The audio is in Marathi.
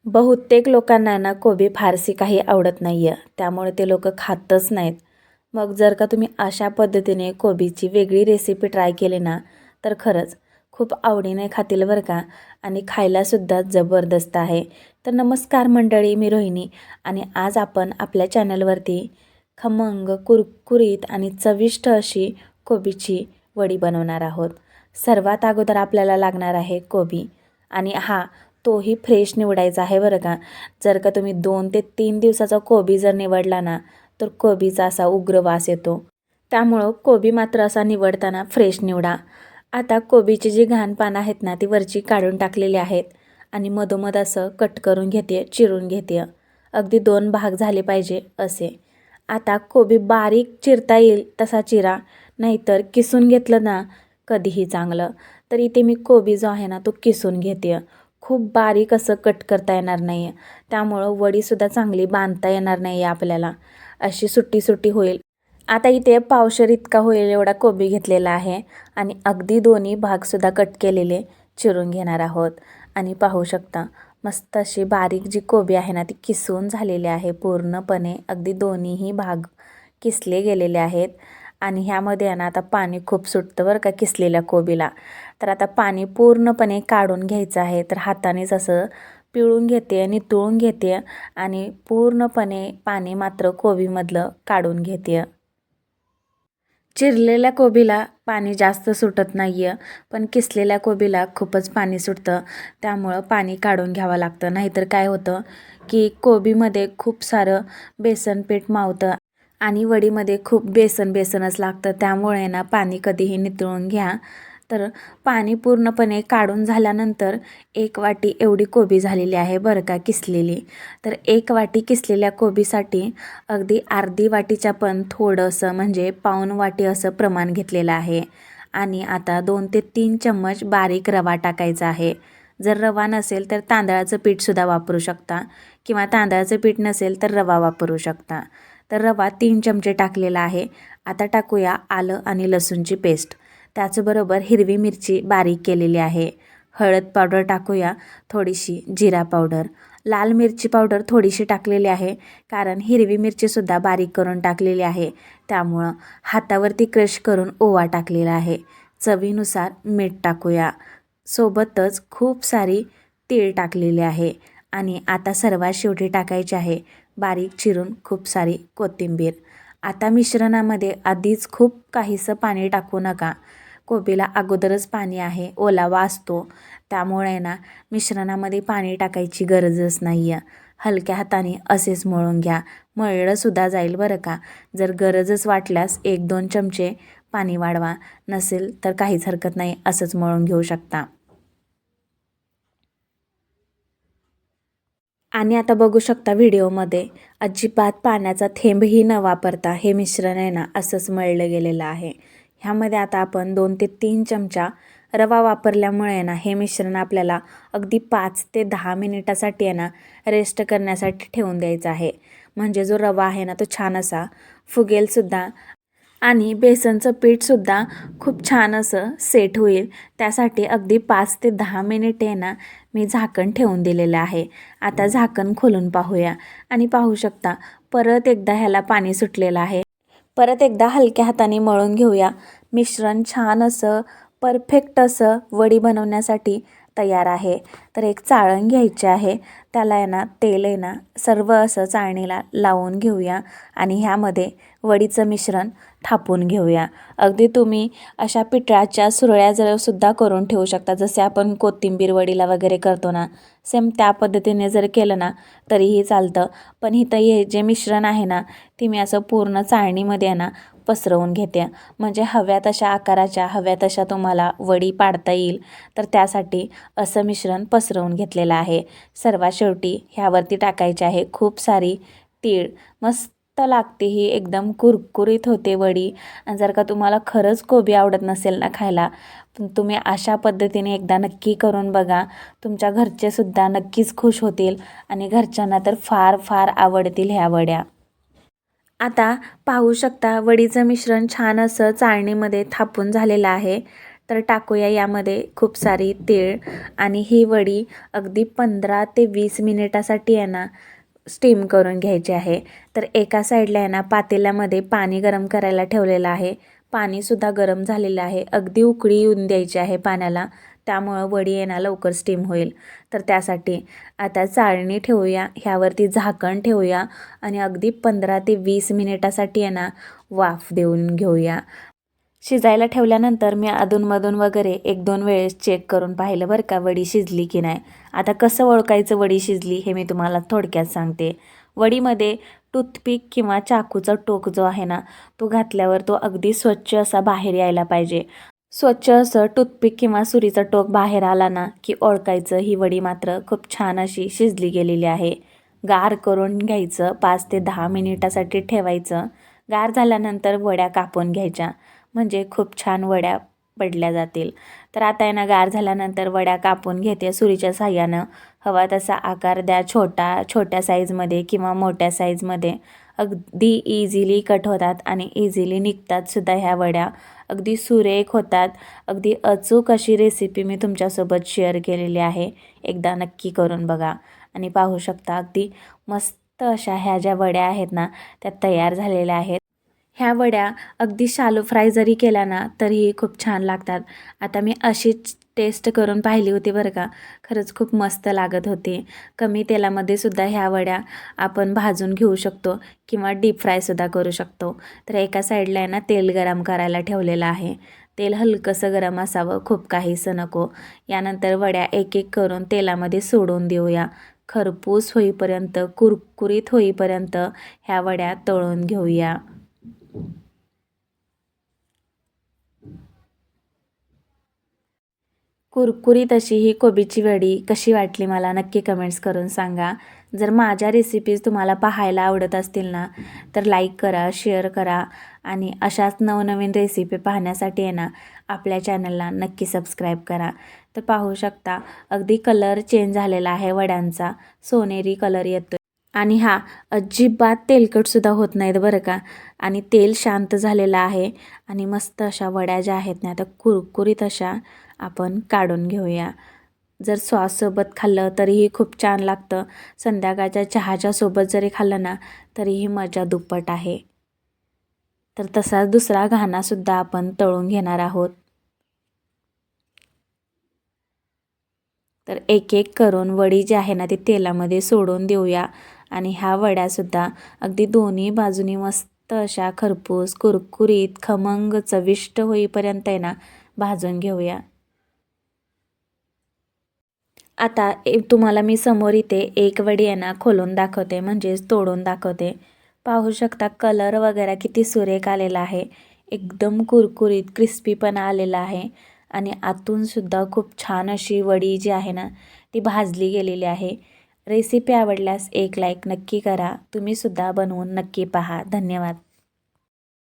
बहुतेक लोकांना ना कोबी फारशी काही आवडत नाही आहे, त्यामुळे ते लोक खातच नाहीत. मग जर का तुम्ही अशा पद्धतीने कोबीची वेगळी रेसिपी ट्राय केली ना, तर खरंच खूप आवडीने खातील बरं का. आणि खायलासुद्धा जबरदस्त आहे. तर नमस्कार मंडळी, मी रोहिणी आणि आज आपण आपल्या चॅनलवरती खमंग, कुरकुरीत आणि चविष्ट अशी कोबीची वडी बनवणार आहोत. सर्वात अगोदर आपल्याला लागणार आहे कोबी आणि तोही फ्रेश निवडायचा आहे बरं का. जर का तुम्ही 2 ते 3 दिवसाचा कोबी जर निवडला ना, तर कोबीचा असा उग्र वास येतो. त्यामुळं कोबी मात्र असा निवडताना फ्रेश निवडा. आता कोबीची जी घाण पानं आहेत ना, ती वरची काढून टाकलेली आहेत आणि मधोमध असं कट करून घेते, चिरून घेते. अगदी 2 भाग झाले पाहिजे असे. आता कोबी बारीक चिरता येईल तसा चिरा, नाहीतर किसून घेतलं ना कधीही चांगलं. तर इथे मी कोबी जो आहे ना, तो किसून घेते. खूप बारीक असं कट करता येणार नाही आहे, त्यामुळं वडीसुद्धा चांगली बांधता येणार नाही आहे आपल्याला, अशी सुट्टी सुट्टी होईल. आता इथे पावशेर इतका होईल एवढा कोबी घेतलेला आहे आणि अगदी दोन्ही भागसुद्धा कट केलेले चिरून घेणार आहोत. आणि पाहू शकता मस्त अशी बारीक जी कोबी आहे ना, ती किसून झालेली आहे पूर्णपणे. अगदी दोन्हीही भाग किसले गेलेले आहेत आणि ह्यामध्ये आहे ना आता पाणी खूप सुटतं बरं का किसलेल्या कोबीला. तर आता पाणी पूर्णपणे काढून घ्यायचं आहे. तर हातानेच असं पिळून घेते, नितळून घेते आणि पूर्णपणे पाणी मात्र कोबीमधलं काढून घेते. चिरलेल्या कोबीला पाणी जास्त सुटत नाही आहे, पण किसलेल्या कोबीला खूपच पाणी सुटतं. त्यामुळं पाणी काढून घ्यावं लागतं. नाहीतर काय होतं की कोबीमध्ये खूप सारं बेसन पीठ मावतं आणि वडीमध्ये खूप बेसनच लागतं. त्यामुळे ना पाणी कधीही नितळून घ्या. तर पाणी पूर्णपणे काढून झाल्यानंतर 1 वाटी एवढी कोबी झालेली आहे बरं का किसलेली. तर 1 वाटी किसलेल्या कोबीसाठी अगदी अर्धी वाटीच्या पण थोडंसं म्हणजे पाऊण वाटी असं प्रमाण घेतलेलं आहे. आणि आता 2 ते 3 चम्मच बारीक रवा टाकायचा आहे. जर रवा नसेल तर तांदळाचं पीठसुद्धा वापरू शकता किंवा तांदळाचं पीठ नसेल तर रवा वापरू शकता. तर रवा 3 चमचे टाकलेला आहे. आता टाकूया आलं आणि लसूणची पेस्ट. त्याचबरोबर हिरवी मिरची बारीक केलेली आहे. हळद पावडर टाकूया, थोडीशी जिरा पावडर, लाल मिरची पावडर थोडीशी टाकलेली आहे, कारण हिरवी मिरचीसुद्धा बारीक करून टाकलेली आहे. त्यामुळं हातावरती क्रश करून ओवा टाकलेला आहे. चवीनुसार मीठ टाकूया. सोबतच खूप सारी तीळ टाकलेली आहे आणि आता सर्वात शेवटी टाकायची आहे बारीक चिरून खूप सारी कोथिंबीर. आता मिश्रणामध्ये आधीच खूप काहीसं पाणी टाकू नका. कोबीला अगोदरच पाणी आहे, ओलावा असतो. त्यामुळे ना मिश्रणामध्ये पाणी टाकायची गरजच नाही आहे. हलक्या हाताने असेच मळून घ्या. मळलंसुद्धा जाईल बरं का. जर गरजच वाटल्यास 1-2 चमचे पाणी वाढवा, नसेल तर काहीच हरकत नाही, असंच मळून घेऊ शकता. आणि आता बघू शकता व्हिडिओमध्ये अजिबात पाण्याचा थेंबही न वापरता हे मिश्रण आहे ना असंच मळलं गेलेलं आहे. ह्यामध्ये आता आपण 2 ते 3 चमचा रवा वापरल्यामुळे ना हे मिश्रण आपल्याला अगदी 5 ते 10 मिनिटासाठी आहे ना रेस्ट करण्यासाठी ठेवून द्यायचं आहे. म्हणजे जो रवा आहे ना तो छान असा फुगेलसुद्धा आणि बेसनचं पीठसुद्धा खूप छान असं सेट होईल. त्यासाठी अगदी 5 ते 10 मिनिटे ना मी झाकण ठेवून दिलेलं आहे. आता झाकण खोलून पाहूया आणि पाहू शकता परत एकदा ह्याला पाणी सुटलेलं आहे. परत एकदा हलक्या हाताने मळून घेऊया. मिश्रण छान असं परफेक्ट असं वडी बनवण्यासाठी तयार आहे. तर एक चाळण घ्यायची आहे. त्याला आहे ना तेल आहे ना सर्व असं चाळणीला लावून घेऊया आणि ह्यामध्ये वडीचं मिश्रण थापून घेऊया. अगदी तुम्ही अशा पिठळाच्या सुरळ्या सुद्धा करून ठेवू शकता. जसे आपण कोथिंबीर वडीला वगैरे करतो ना, सेम त्या पद्धतीने जर केलं ना तरीही चालतं. पण इथं हे जे मिश्रण आहे ना ते मी असं पूर्ण चाळणीमध्ये आहे ना पसरवून घेते. म्हणजे हव्या तशा आकाराच्या, हव्या तशा तुम्हाला वडी पाडता येईल. तर त्यासाठी असं मिश्रण पसरवून घेतलेलं आहे. सर्वात शेवटी ह्यावरती टाकायची आहे खूप सारी तीळ. मस्त लागते ही, एकदम कुरकुरीत होते वडी. आणि जर का तुम्हाला खरंच कोबी आवडत नसेल ना खायला, पण तुम्ही अशा पद्धतीने एकदा नक्की करून बघा. तुमच्या घरचेसुद्धा नक्कीच खुश होतील आणि घरच्यांना तर फार फार आवडतील ह्या वड्या. आता पाहू शकता वडीचं मिश्रण छान असं चाळणीमध्ये थापून झालेलं आहे. तर टाकूया यामध्ये खूप सारी तीळ आणि ही वडी अगदी 15 ते 20 मिनिटासाठी आहे ना स्टीम करून घ्यायची आहे. तर एका साईडला आहे ना पातेल्यामध्ये पाणी गरम करायला ठेवलेलं आहे. पाणीसुद्धा गरम झालेलं आहे. अगदी उकळी येऊन द्यायची आहे पाण्याला, त्यामुळं वडी आहे ना लवकर स्टीम होईल. तर त्यासाठी आता चाळणी ठेवूया, ह्यावरती झाकण ठेवूया आणि अगदी 15 ते 20 मिनिटासाठी आहे ना वाफ देऊन घेऊया. शिजायला ठेवल्यानंतर मी अधूनमधून वगैरे 1-2 वेळेस चेक करून पाहिलं बरं का वडी शिजली की नाही. आता कसं ओळखायचं वडी शिजली हे मी तुम्हाला थोडक्यात सांगते. वडीमध्ये टूथपिक किंवा चाकूचा टोक जो आहे ना तो घातल्यावर तो अगदी स्वच्छ असा बाहेर यायला पाहिजे. स्वच्छ असं टूथपिक किंवा सुरीचा टोक बाहेर आला ना की ओळखायचं ही वडी मात्र खूप छान अशी शिजली गेलेली आहे. गार करून घ्यायचं, 5 ते 10 मिनिटासाठी ठेवायचं. गार झाल्यानंतर वड्या कापून घ्यायच्या, म्हणजे खूप छान वड्या पडल्या जातील. तर आता आहे ना गार झाल्यानंतर वड्या कापून घेते सुरीच्या साहाय्यानं. हवा तसा आकार द्या, छोट्या साईजमध्ये किंवा मोठ्या साईजमध्ये. अगदी इझिली कट होतात आणि इझिली निघतात सुद्धा ह्या वड्या. अगदी सुरेख होतात. अगदी अचूक अशी रेसिपी मी तुमच्यासोबत शेअर केलेली आहे. एकदा नक्की करून बघा आणि पाहू शकता अगदी मस्त अशा ह्या ज्या वड्या आहेत ना त्या तयार झालेल्या आहेत. ह्या वड्या अगदी शालो फ्राय जरी केल्या ना तरीही खूप छान लागतात. आता मी अशीच टेस्ट करून पाहिली होती बरं का. खरंच खूप मस्त लागत होती. कमी तेलामध्ये सुद्धा ह्या वड्या आपण भाजून घेऊ शकतो किंवा डीप फ्रायसुद्धा करू शकतो. तर एका साईडला आहे ना तेल गरम करायला ठेवलेलं आहे. तेल हलकंसं गरम असावं, खूप काहीसं नको. यानंतर वड्या एक एक करून तेलामध्ये सोडून देऊया. खरपूस होईपर्यंत, कुरकुरीत होईपर्यंत ह्या वड्या तळून घेऊया. कुरकुरीत अशी ही कोबीची वडी कशी वाटली मला नक्की कमेंट्स करून सांगा. जर माझ्या रेसिपीज तुम्हाला पाहायला आवडत असतील ना तर लाईक करा, शेअर करा आणि अशाच नवनवीन रेसिपी पाहण्यासाठी आहे ना आपल्या चॅनलला नक्की सबस्क्राईब करा. तर पाहू शकता अगदी कलर चेंज झालेला आहे वड्यांचा, सोनेरी कलर येतो आणि हा अजिबात तेलकटसुद्धा होत नाहीत बरं का. आणि तेल शांत झालेलं आहे आणि मस्त अशा वड्या ज्या आहेत ना त्या कुरकुरीत अशा आपण काढून घेऊया. जर सॉससोबत खाल्लं तरीही खूप छान लागतं. संध्याकाळच्या चहाच्या सोबत जरी खाल्लं ना तरीही मजा दुप्पट आहे. तर तसाच दुसरा घाणासुद्धा आपण तळून घेणार आहोत. तर एक एक करून वडी जी आहे ना ती तेलामध्ये सोडून देऊया आणि ह्या वड्यासुद्धा अगदी दोन्ही बाजूनी मस्त अशा खरपूस कुरकुरीत खमंग चविष्ट होईपर्यंत आहे ना भाजून घेऊया. आता तुम्हाला मी समोर इथे एक वडी आहे ना खोलून दाखवते, म्हणजेच तोडून दाखवते. पाहू शकता कलर वगैरे किती सुरेख आलेला आहे. एकदम कुरकुरीत क्रिस्पीपणा आलेला आहे आणि आतूनसुद्धा खूप छान अशी वडी जी आहे ना ती भाजली गेलेली आहे. रेसिपी आवडल्यास एक लाईक नक्की करा. तुम्हीसुद्धा बनवून नक्की पहा. धन्यवाद.